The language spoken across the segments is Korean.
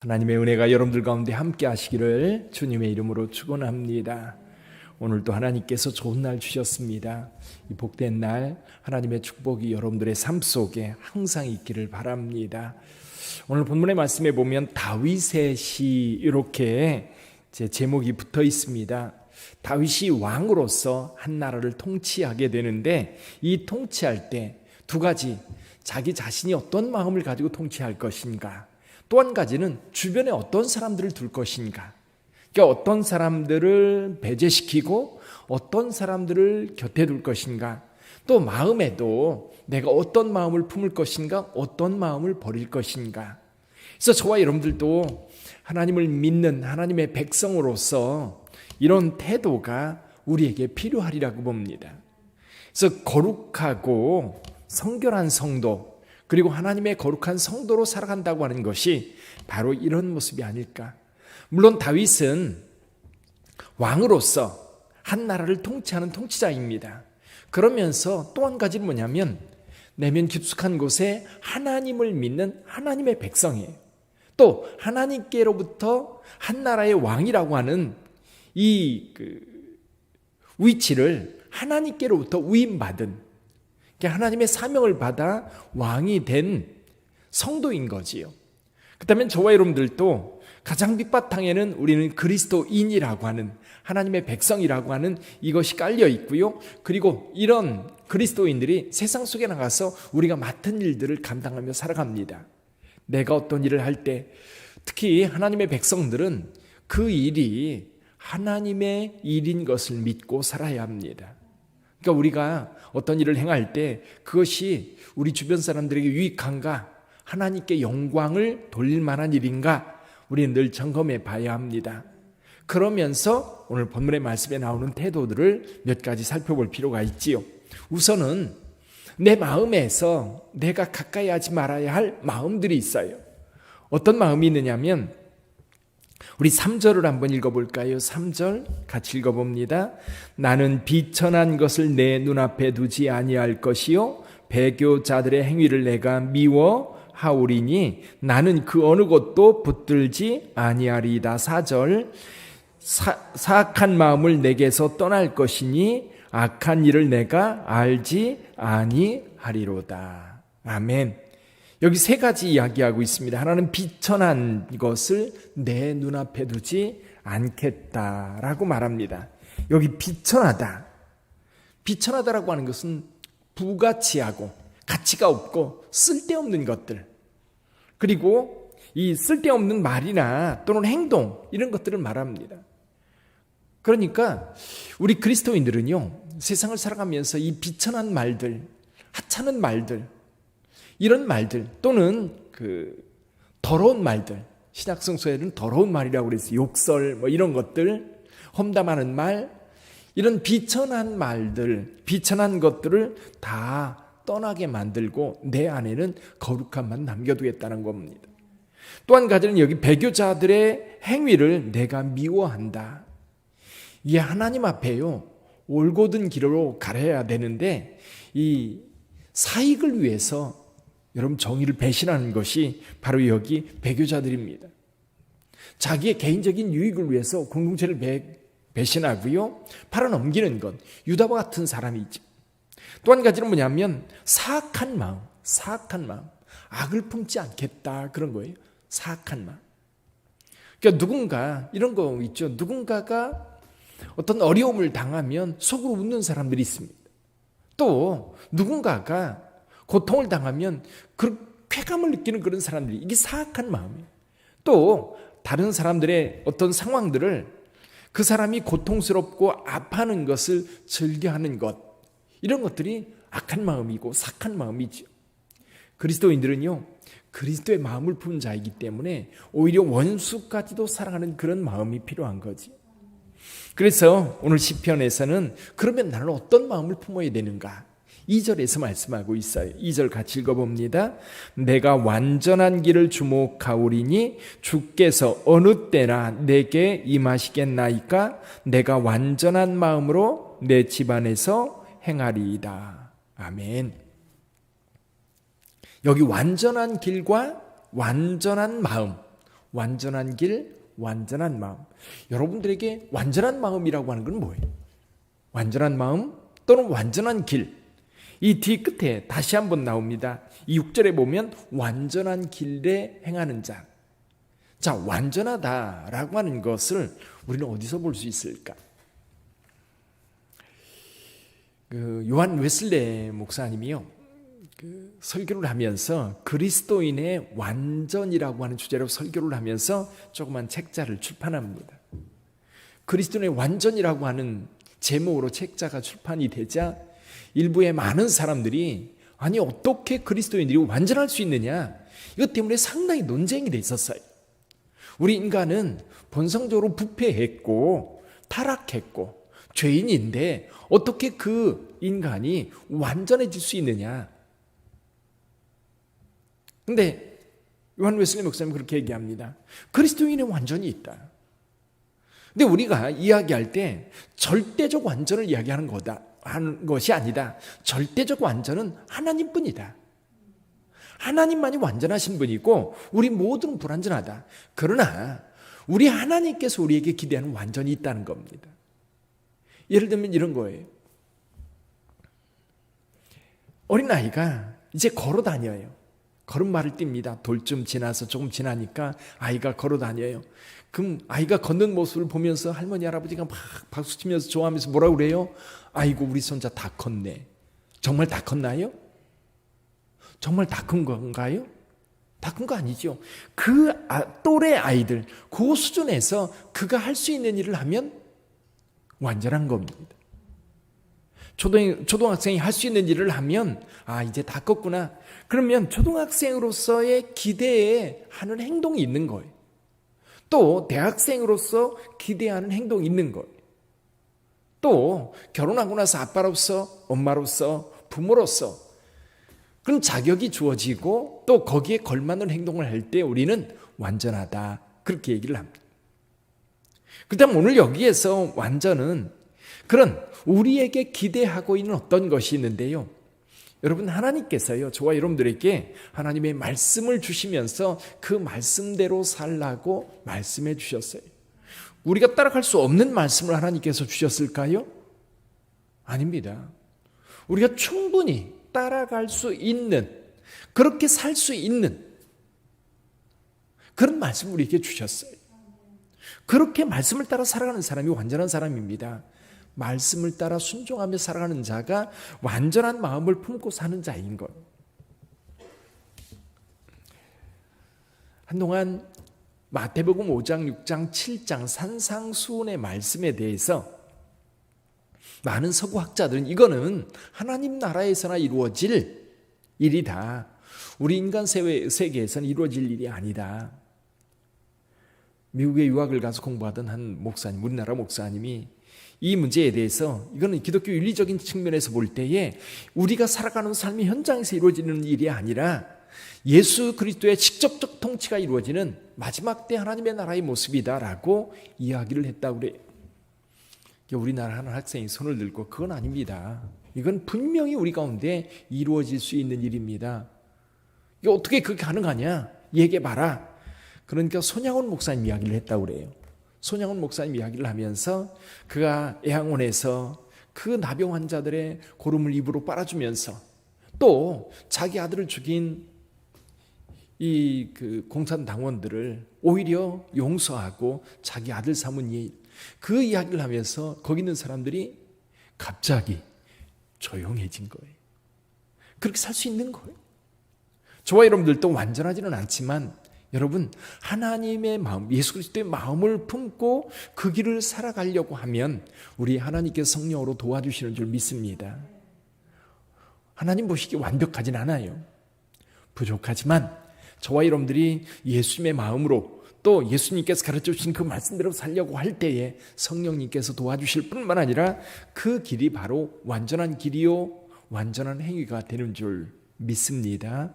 하나님의 은혜가 여러분들 가운데 함께 하시기를 주님의 이름으로 축원합니다. 오늘도 하나님께서 좋은 날 주셨습니다. 이 복된 날 하나님의 축복이 여러분들의 삶 속에 항상 있기를 바랍니다. 오늘 본문의 말씀에 보면 다윗의 시 이렇게 제목이 붙어 있습니다. 다윗이 왕으로서 한 나라를 통치하게 되는데 이 통치할 때 두 가지, 자기 자신이 어떤 마음을 가지고 통치할 것인가, 또 한 가지는 주변에 어떤 사람들을 둘 것인가. 그러니까 어떤 사람들을 배제시키고 어떤 사람들을 곁에 둘 것인가. 또 마음에도 내가 어떤 마음을 품을 것인가, 어떤 마음을 버릴 것인가. 그래서 저와 여러분들도 하나님을 믿는 하나님의 백성으로서 이런 태도가 우리에게 필요하리라고 봅니다. 그래서 거룩하고 성결한 성도, 그리고 하나님의 거룩한 성도로 살아간다고 하는 것이 바로 이런 모습이 아닐까. 물론 다윗은 왕으로서 한 나라를 통치하는 통치자입니다. 그러면서 또 한 가지는 뭐냐면 내면 깊숙한 곳에 하나님을 믿는 하나님의 백성이에요. 또 하나님께로부터 한 나라의 왕이라고 하는 이 위치를 하나님께로부터 위임받은, 하나님의 사명을 받아 왕이 된 성도인 거지요. 그렇다면 저와 여러분들도 가장 밑바탕에는 우리는 그리스도인이라고 하는 하나님의 백성이라고 하는 이것이 깔려 있고요. 그리고 이런 그리스도인들이 세상 속에 나가서 우리가 맡은 일들을 감당하며 살아갑니다. 내가 어떤 일을 할 때, 특히 하나님의 백성들은 그 일이 하나님의 일인 것을 믿고 살아야 합니다. 그러니까 우리가 어떤 일을 행할 때 그것이 우리 주변 사람들에게 유익한가, 하나님께 영광을 돌릴 만한 일인가, 우리는 늘 점검해 봐야 합니다. 그러면서 오늘 본문의 말씀에 나오는 태도들을 몇 가지 살펴볼 필요가 있지요. 우선은 내 마음에서 내가 가까이 하지 말아야 할 마음들이 있어요. 어떤 마음이 있느냐면, 우리 3절을 한번 읽어볼까요? 3절 같이 읽어봅니다. 나는 비천한 것을 내 눈앞에 두지 아니할 것이요 배교자들의 행위를 내가 미워하오리니 나는 그 어느 것도 붙들지 아니하리이다. 4절 사악한 마음을 내게서 떠날 것이니 악한 일을 내가 알지 아니하리로다. 아멘. 여기 세 가지 이야기하고 있습니다. 하나는 비천한 것을 내 눈앞에 두지 않겠다라고 말합니다. 여기 비천하다. 비천하다라고 하는 것은 부가치하고 가치가 없고 쓸데없는 것들, 그리고 이 쓸데없는 말이나 또는 행동, 이런 것들을 말합니다. 그러니까 우리 그리스도인들은요, 세상을 살아가면서 이 비천한 말들, 하찮은 말들, 이런 말들, 또는 더러운 말들, 신약성서에는 더러운 말이라고 그랬어요. 욕설, 이런 것들, 험담하는 말, 이런 비천한 말들, 비천한 것들을 다 떠나게 만들고 내 안에는 거룩함만 남겨두겠다는 겁니다. 또 한 가지는 여기 배교자들의 행위를 내가 미워한다. 이게 하나님 앞에요, 올곧은 길로 가려야 되는데 이 사익을 위해서 여러분 정의를 배신하는 것이 바로 여기 배교자들입니다. 자기의 개인적인 유익을 위해서 공동체를 배신하고요, 팔아넘기는 것, 유다와 같은 사람이죠. 또 한 가지는 뭐냐면 사악한 마음, 악을 품지 않겠다, 그런 거예요. 사악한 마음. 그러니까 누군가 이런 거 있죠. 누군가가 어떤 어려움을 당하면 속으로 웃는 사람들이 있습니다. 또 누군가가 고통을 당하면 쾌감을 느끼는 그런 사람들이, 이게 사악한 마음이에요. 또 다른 사람들의 어떤 상황들을, 그 사람이 고통스럽고 아파하는 것을 즐겨하는 것, 이런 것들이 악한 마음이고 사악한 마음이죠. 그리스도인들은요, 그리스도의 마음을 품은 자이기 때문에 오히려 원수까지도 사랑하는 그런 마음이 필요한 거지. 그래서 오늘 시편에서는 그러면 나는 어떤 마음을 품어야 되는가? 2절에서 말씀하고 있어요. 2절 같이 읽어봅니다. 내가 완전한 길을 주목하오리니 주께서 어느 때나 내게 임하시겠나이까? 내가 완전한 마음으로 내 집안에서 행하리이다. 아멘. 여기 완전한 길과 완전한 마음, 완전한 길, 완전한 마음. 여러분들에게 완전한 마음이라고 하는 건 뭐예요? 완전한 마음 또는 완전한 길. 이 뒤 끝에 다시 한번 나옵니다. 이 6절에 보면 완전한 길에 행하는 자. 자, 완전하다라고 하는 것을 우리는 어디서 볼 수 있을까? 요한 웨슬레 목사님이요, 설교를 하면서 그리스도인의 완전이라고 하는 주제로 설교를 하면서 조그만 책자를 출판합니다. 그리스도인의 완전이라고 하는 제목으로 책자가 출판이 되자 일부의 많은 사람들이 아니 어떻게 그리스도인들이 완전할 수 있느냐, 이것 때문에 상당히 논쟁이 돼 있었어요. 우리 인간은 본성적으로 부패했고 타락했고 죄인인데 어떻게 그 인간이 완전해질 수 있느냐. 근데 요한 웨슬리 목사님은 그렇게 얘기합니다. 그리스도인의 완전이 있다. 근데 우리가 이야기할 때 절대적 완전을 이야기하는 하는 것이 아니다. 절대적 완전은 하나님뿐이다. 하나님만이 완전하신 분이고 우리 모두는 불완전하다. 그러나 우리 하나님께서 우리에게 기대하는 완전이 있다는 겁니다. 예를 들면 이런 거예요. 어린아이가 이제 걸어 다녀요. 걸음마를 띱니다. 돌쯤 지나서 조금 지나니까 아이가 걸어 다녀요. 그럼 아이가 걷는 모습을 보면서 할머니 할아버지가 막 박수치면서 좋아하면서 뭐라고 그래요? 아이고 우리 손자 다 컸네. 정말 다 컸나요? 정말 다 큰 건가요? 다 큰 거 아니죠. 그 또래 아이들 그 수준에서 그가 할 수 있는 일을 하면 완전한 겁니다. 초등학생이 할 수 있는 일을 하면 이제 다 컸구나. 그러면 초등학생으로서의 기대에 하는 행동이 있는 거예요. 또 대학생으로서 기대하는 행동이 있는 거예요. 또 결혼하고 나서 아빠로서 엄마로서 부모로서 그런 자격이 주어지고 또 거기에 걸맞는 행동을 할 때 우리는 완전하다. 그렇게 얘기를 합니다. 그다음 오늘 여기에서 완전은 그런 우리에게 기대하고 있는 어떤 것이 있는데요. 여러분 하나님께서요 저와 여러분들에게 하나님의 말씀을 주시면서 그 말씀대로 살라고 말씀해 주셨어요. 우리가 따라갈 수 없는 말씀을 하나님께서 주셨을까요? 아닙니다. 우리가 충분히 따라갈 수 있는, 그렇게 살 수 있는 그런 말씀을 우리에게 주셨어요. 그렇게 말씀을 따라 살아가는 사람이 완전한 사람입니다. 말씀을 따라 순종하며 살아가는 자가 완전한 마음을 품고 사는 자인 것. 한동안 마태복음 5장, 6장, 7장 산상수훈의 말씀에 대해서 많은 서구학자들은 이거는 하나님 나라에서나 이루어질 일이다. 우리 인간 세계에서는 이루어질 일이 아니다. 미국에 유학을 가서 공부하던 한 목사님, 우리나라 목사님이 이 문제에 대해서 이거는 기독교 윤리적인 측면에서 볼 때에 우리가 살아가는 삶의 현장에서 이루어지는 일이 아니라 예수 그리스도의 직접적 통치가 이루어지는 마지막 때 하나님의 나라의 모습이다라고 이야기를 했다고 그래요. 우리나라 한 학생이 손을 들고 그건 아닙니다. 이건 분명히 우리 가운데 이루어질 수 있는 일입니다. 이거 어떻게 그렇게 가능하냐? 얘기해봐라. 그러니까 손양원 목사님 이야기를 했다고 그래요. 손양원 목사님 이야기를 하면서 그가 애양원에서 그 나병 환자들의 고름을 입으로 빨아주면서 또 자기 아들을 죽인 그 공산당원들을 오히려 용서하고 자기 아들 삼은 일, 그 이야기를 하면서 거기 있는 사람들이 갑자기 조용해진 거예요. 그렇게 살 수 있는 거예요. 저와 여러분들도 완전하지는 않지만 여러분 하나님의 마음, 예수 그리스도의 마음을 품고 그 길을 살아가려고 하면 우리 하나님께서 성령으로 도와주시는 줄 믿습니다. 하나님 보시기에 완벽하진 않아요. 부족하지만 저와 여러분들이 예수님의 마음으로 또 예수님께서 가르쳐 주신 그 말씀대로 살려고 할 때에 성령님께서 도와주실 뿐만 아니라 그 길이 바로 완전한 길이요 완전한 행위가 되는 줄 믿습니다.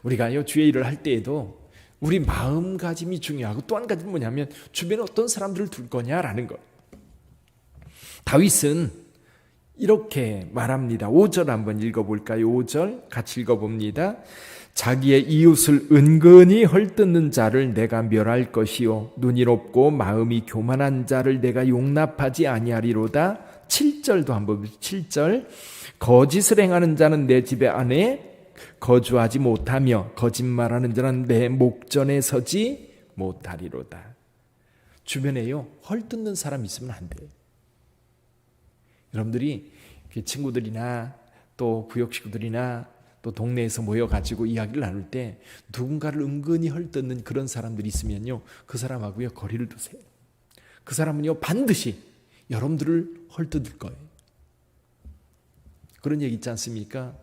우리가요 주의 일을 할 때에도 우리 마음가짐이 중요하고 또 한 가지는 뭐냐면 주변에 어떤 사람들을 둘 거냐라는 것. 다윗은 이렇게 말합니다. 5절 한번 읽어볼까요? 5절 같이 읽어봅니다. 자기의 이웃을 은근히 헐뜯는 자를 내가 멸할 것이요 눈이 높고 마음이 교만한 자를 내가 용납하지 아니하리로다. 7절도 한번 7절 거짓을 행하는 자는 내 집에 안에 거주하지 못하며 거짓말하는 자는 내 목전에 서지 못하리로다. 주변에요 헐뜯는 사람 있으면 안 돼요. 여러분들이 친구들이나 또 구역 식구들이나 또 동네에서 모여가지고 이야기를 나눌 때 누군가를 은근히 헐뜯는 그런 사람들이 있으면요 그 사람하고요 거리를 두세요. 그 사람은요 반드시 여러분들을 헐뜯을 거예요. 그런 얘기 있지 않습니까?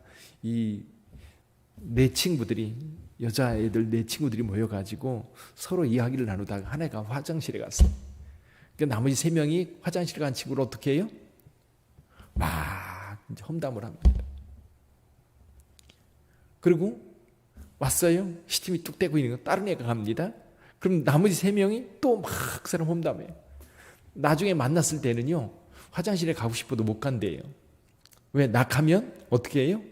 내 친구들이 여자애들 내 친구들이 모여가지고 서로 이야기를 나누다가 한 애가 화장실에 갔어요. 그러니까 나머지 3명이 화장실 간 친구를 어떻게 해요? 막 험담을 합니다. 그리고 왔어요. 시침이 뚝 떼고 있는 거 다른 애가 갑니다. 그럼 나머지 3명이 또 막 그 사람 험담해요. 나중에 만났을 때는요 화장실에 가고 싶어도 못 간대요. 왜? 나 가면 어떻게 해요?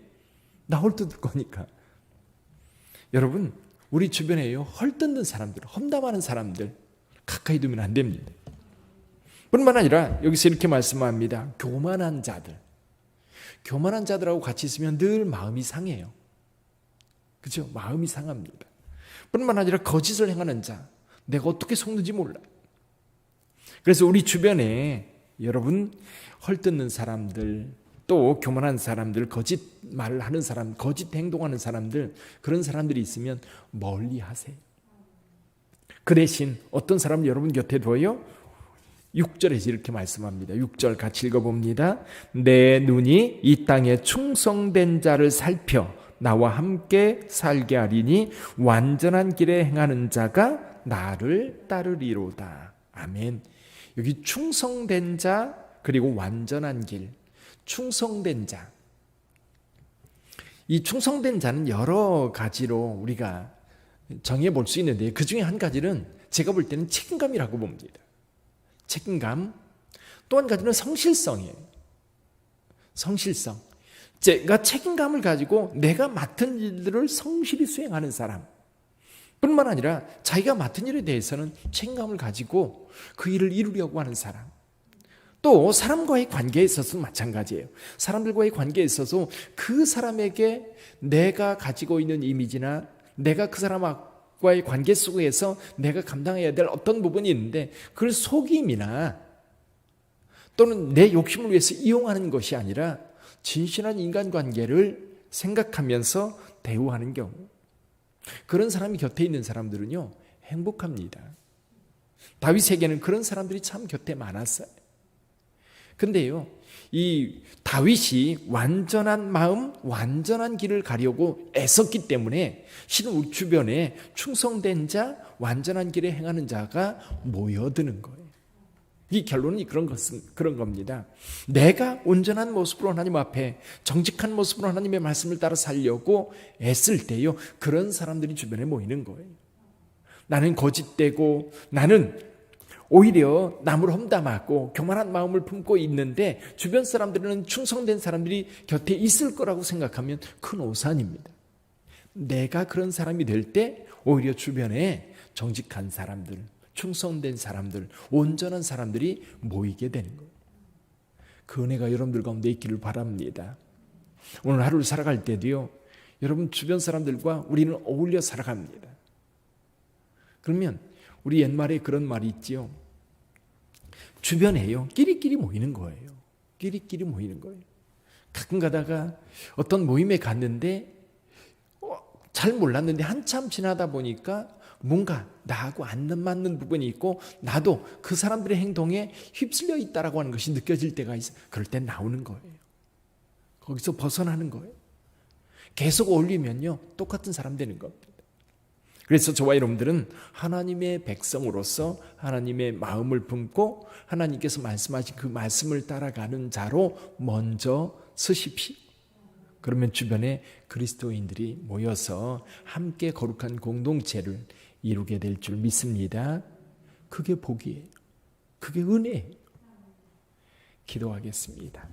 나 헐뜯을 거니까. 여러분 우리 주변에요 헐뜯는 사람들, 험담하는 사람들 가까이 두면 안 됩니다. 뿐만 아니라 여기서 이렇게 말씀합니다. 교만한 자들, 교만한 자들하고 같이 있으면 늘 마음이 상해요. 그렇죠? 마음이 상합니다. 뿐만 아니라 거짓을 행하는 자, 내가 어떻게 속는지 몰라. 그래서 우리 주변에 여러분 헐뜯는 사람들, 또 교만한 사람들, 거짓말을 하는 사람, 거짓 행동하는 사람들, 그런 사람들이 있으면 멀리 하세요. 그 대신 어떤 사람을 여러분 곁에 둬요? 6절에서 이렇게 말씀합니다. 6절 같이 읽어봅니다. 내 눈이 이 땅에 충성된 자를 살펴 나와 함께 살게 하리니 완전한 길에 행하는 자가 나를 따르리로다. 아멘. 여기 충성된 자 그리고 완전한 길, 충성된 자. 이 충성된 자는 여러 가지로 우리가 정해 볼 수 있는데 그 중에 한 가지는 제가 볼 때는 책임감이라고 봅니다. 책임감. 또 한 가지는 성실성이에요. 성실성. 제가 책임감을 가지고 내가 맡은 일들을 성실히 수행하는 사람. 뿐만 아니라 자기가 맡은 일에 대해서는 책임감을 가지고 그 일을 이루려고 하는 사람. 또 사람과의 관계에 있어서도 마찬가지예요. 사람들과의 관계에 있어서 그 사람에게 내가 가지고 있는 이미지나 내가 그 사람과의 관계 속에서 내가 감당해야 될 어떤 부분이 있는데 그걸 속임이나 또는 내 욕심을 위해서 이용하는 것이 아니라 진실한 인간관계를 생각하면서 대우하는 경우, 그런 사람이 곁에 있는 사람들은요 행복합니다. 다윗에게는 그런 사람들이 참 곁에 많았어요. 근데요 이 다윗이 완전한 마음, 완전한 길을 가려고 애썼기 때문에 실은 우리 주변에 충성된 자, 완전한 길에 행하는 자가 모여드는 거예요. 이 결론이 그런 겁니다. 내가 온전한 모습으로 하나님 앞에 정직한 모습으로 하나님의 말씀을 따라 살려고 애쓸 때요 그런 사람들이 주변에 모이는 거예요. 나는 거짓되고 나는 오히려 남을 험담하고 교만한 마음을 품고 있는데 주변 사람들은 충성된 사람들이 곁에 있을 거라고 생각하면 큰 오산입니다. 내가 그런 사람이 될 때 오히려 주변에 정직한 사람들, 충성된 사람들, 온전한 사람들이 모이게 되는 거예요. 그 은혜가 여러분들 가운데 있기를 바랍니다. 오늘 하루를 살아갈 때도요 여러분 주변 사람들과 우리는 어울려 살아갑니다. 그러면 우리 옛말에 그런 말이 있지요. 주변에요 끼리끼리 모이는 거예요. 끼리끼리 모이는 거예요. 가끔 가다가 어떤 모임에 갔는데 잘 몰랐는데 한참 지나다 보니까 뭔가 나하고 안 맞는 부분이 있고 나도 그 사람들의 행동에 휩쓸려 있다라고 하는 것이 느껴질 때가 있어요. 그럴 땐 나오는 거예요. 거기서 벗어나는 거예요. 계속 어울리면요 똑같은 사람 되는 겁니다. 그래서 저와 여러분들은 하나님의 백성으로서 하나님의 마음을 품고 하나님께서 말씀하신 그 말씀을 따라가는 자로 먼저 서십시오. 그러면 주변에 그리스도인들이 모여서 함께 거룩한 공동체를 이루게 될 줄 믿습니다. 그게 복이에요. 그게 은혜예요. 기도하겠습니다.